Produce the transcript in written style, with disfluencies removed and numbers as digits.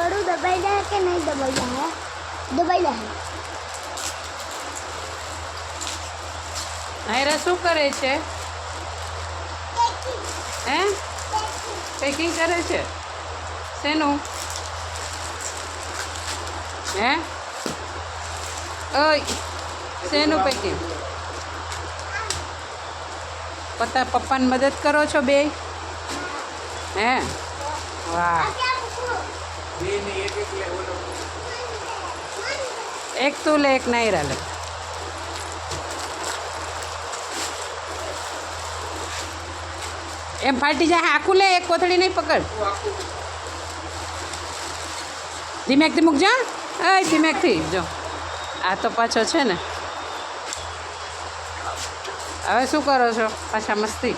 થોડું દબાઈ જાય કે નહીં દબાઈ જાય? દબાઈ જાય. આયરા શું કરે છે? હે પેકિંગ કરે છે? શેનું? હે ઓય શેનું પેકિંગ? પપ્પાને મદદ કરો છો બે? હે વાહ. એક તું લે, એક નાયરા લે. એમ ફાટી જાય. આખું લે, એક કોથળી નહીં પકડ. ધીમેકથી મૂકજો. ધીમેકથી જો. આ તો પાછો છે ને. હવે શું કરો છો પાછા? મસ્તી.